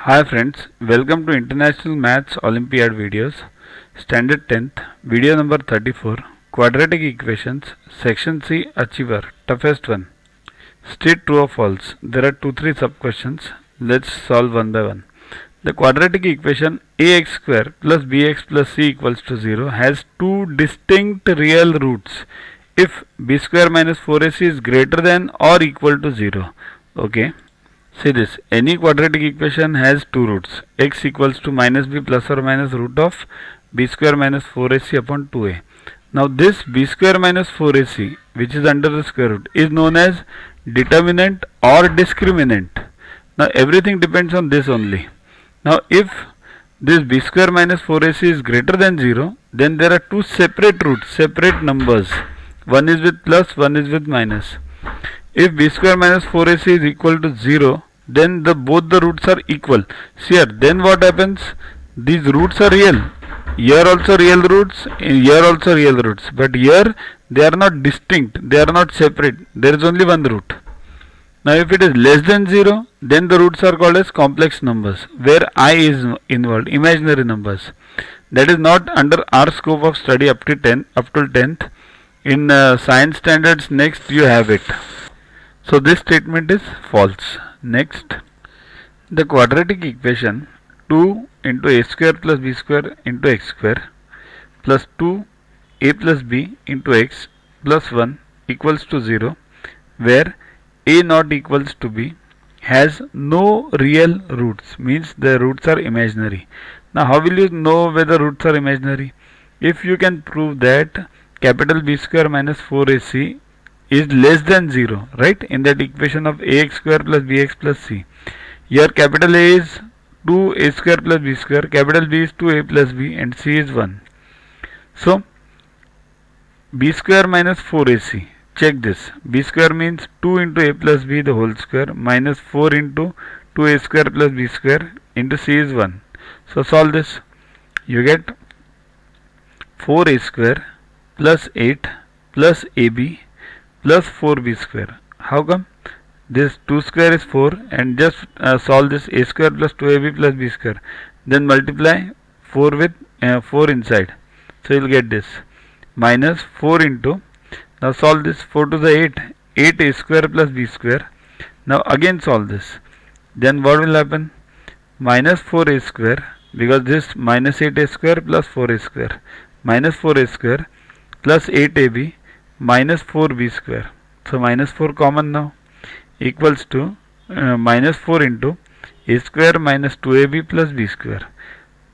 Hi friends, welcome to International Maths Olympiad videos, Standard 10th, video number 34, Quadratic Equations, Section C, Achiever, toughest one. State true or false. There are 2-3 sub-questions. Let's solve one by one. The quadratic equation ax square plus bx plus c equals to 0 has two distinct real roots if b square minus 4ac is greater than or equal to 0. Okay. See this, any quadratic equation has two roots, x equals to minus b plus or minus root of b square minus 4ac upon 2a. Now this b square minus 4ac, which is under the square root, is known as determinant or discriminant. Now everything depends on this only. Now if this b square minus 4ac is greater than 0, then there are two separate roots, separate numbers. One is with plus, one is with minus. If b square minus 4ac is equal to 0, then both the roots are equal. See here, then what happens? These roots are real. Here also real roots, here also real roots. But here they are not distinct, they are not separate. There is only one root. Now if it is less than 0, then the roots are called as complex numbers, where I is involved, imaginary numbers. That is not under our scope of study up till 10th. In science standards next you have it. So this statement is false. Next, the quadratic equation 2 into a square plus b square into x square plus 2a plus b into x plus 1 equals to 0, where a not equals to b has no real roots, means the roots are imaginary. Now how will you know whether roots are imaginary? If you can prove that capital B square minus 4ac is less than 0, right, in that equation of ax square plus bx plus c. Here capital A is 2a square plus b square, capital B is 2a plus b, and c is 1. So b square minus 4ac, check this, b square means 2 into a plus b the whole square minus 4 into 2a square plus b square into c is 1. So solve this, you get 4a square plus 8 plus ab plus 4b square. How come? This 2 square is 4, and just solve this a square plus 2ab plus b square. Then multiply 4 with 4 inside. So you will get this minus 4 into, now solve this, 4 to the 8, 8a square plus b square. Now again solve this. Then what will happen? Minus 4a square, because this minus 8a square plus 4a square, minus 4a square plus 8ab minus 4b square. So minus 4 common now, equals to minus 4 into a square minus 2ab plus b square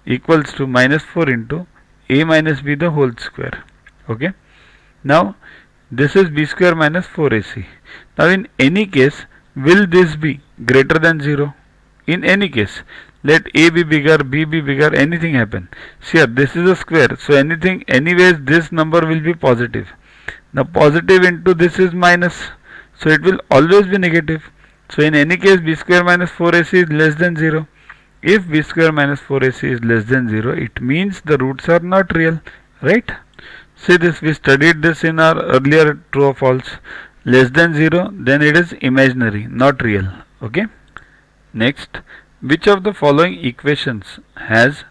equals to minus 4 into a minus b the whole square. Okay. Now this is b square minus 4ac. Now in any case, will this be greater than 0? In any case, let a be bigger, b be bigger, anything happen. See here, this is a square, so anyways this number will be positive. Now positive into this is minus, so it will always be negative. So in any case b square minus 4ac is less than 0. If b square minus 4ac is less than 0, it means the roots are not real, right? See this, we studied this in our earlier true or false. Less than 0, then it is imaginary, not real. Okay. Next, which of the following equations has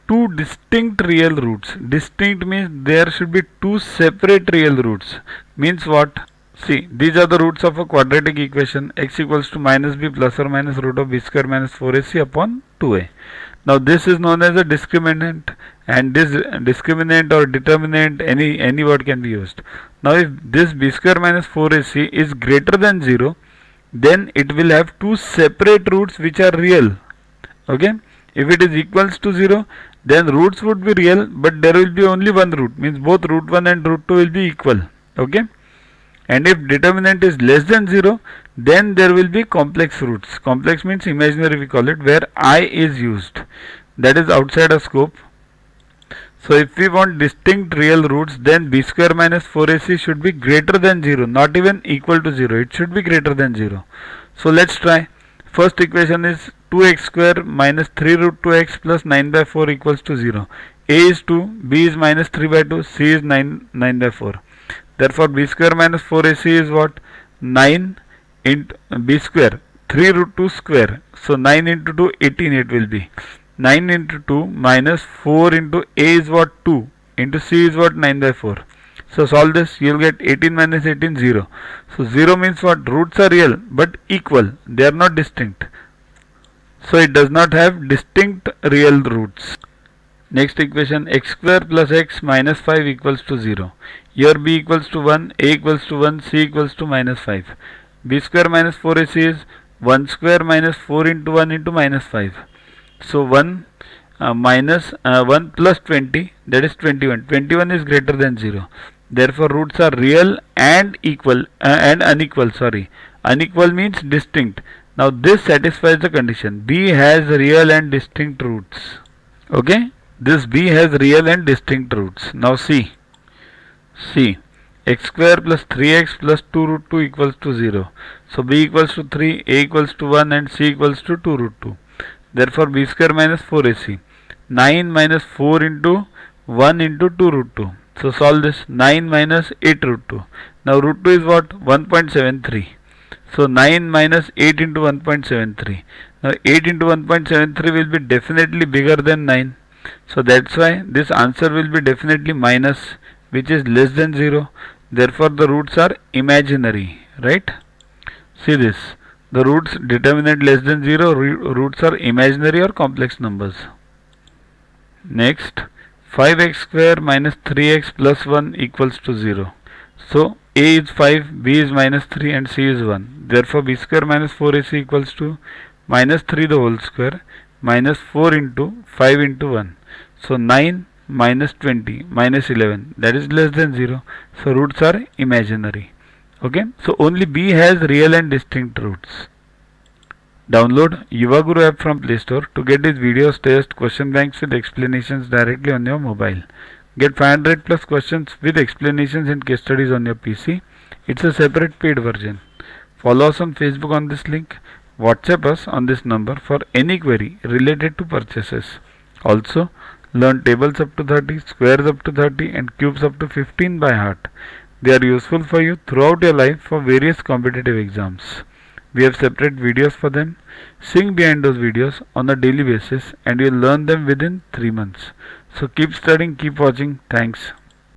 two distinct real roots? Distinct means there should be two separate real roots. Means what? See, these are the roots of a quadratic equation, x equals to minus b plus or minus root of b square minus 4ac upon 2a. Now this is known as a discriminant, and this discriminant or determinant, any word can be used. Now if this b square minus 4ac is greater than 0, then it will have two separate roots which are real. Okay. If it is equals to 0, then roots would be real, but there will be only one root, means both root 1 and root 2 will be equal. Okay. And if determinant is less than 0, then there will be complex roots. Complex means imaginary, we call it, where I is used. That is outside a scope. So if we want distinct real roots, then b square minus 4ac should be greater than 0, not even equal to 0. It should be greater than 0. So let's try. First equation is 2x square minus 3 root 2x plus 9 by 4 equals to 0. A is 2, b is minus 3 by 2, c is 9 by 4. Therefore b square minus 4ac is what? 9 into b square 3 root 2 square. So 9 into 2, 18 it will be. 9 into 2 minus 4 into A is what? 2. Into C is what? 9 by 4. So solve this, you will get 18 minus 18, 0. So 0 means what? Roots are real but equal. They are not distinct. So it does not have distinct real roots. Next equation, x square plus x minus 5 equals to 0. Here b equals to 1, a equals to 1, c equals to minus 5. b square minus 4ac is 1 square minus 4 into 1 into minus 5. So 1 minus 1 plus 20, that is 21. 21 is greater than 0. Therefore roots are real and equal and unequal. Unequal means distinct. Now this satisfies the condition. B has real and distinct roots. Okay, this B has real and distinct roots. Now C, x square plus 3x plus 2 root 2 equals to 0. So B equals to 3, A equals to 1 and C equals to 2 root 2. Therefore B square minus 4AC. 9 minus 4 into 1 into 2 root 2. So solve this. 9 minus 8 root 2. Now root 2 is what? 1.73. So 9 minus 8 into 1.73. Now 8 into 1.73 will be definitely bigger than 9. So that's why this answer will be definitely minus, which is less than 0. Therefore the roots are imaginary, right? See this. The roots determinant less than 0, roots are imaginary or complex numbers. Next, 5x square minus 3x plus 1 equals to 0. So a is 5, b is minus 3 and c is 1. Therefore b square minus 4ac equals to minus 3 the whole square minus 4 into 5 into 1. So 9 minus 20 minus 11, that is less than 0. So roots are imaginary. Okay, so only B has real and distinct roots. Download Yuva Guru app from Play Store to get his videos, tests, question banks with explanations directly on your mobile. Get 500 plus questions with explanations and case studies on your PC. It's a separate paid version. Follow us on Facebook on this link. WhatsApp us on this number for any query related to purchases. Also, learn tables up to 30, squares up to 30 and cubes up to 15 by heart. They are useful for you throughout your life for various competitive exams. We have separate videos for them. Sing behind those videos on a daily basis and you'll learn them within 3 months. So keep studying, keep watching. Thanks.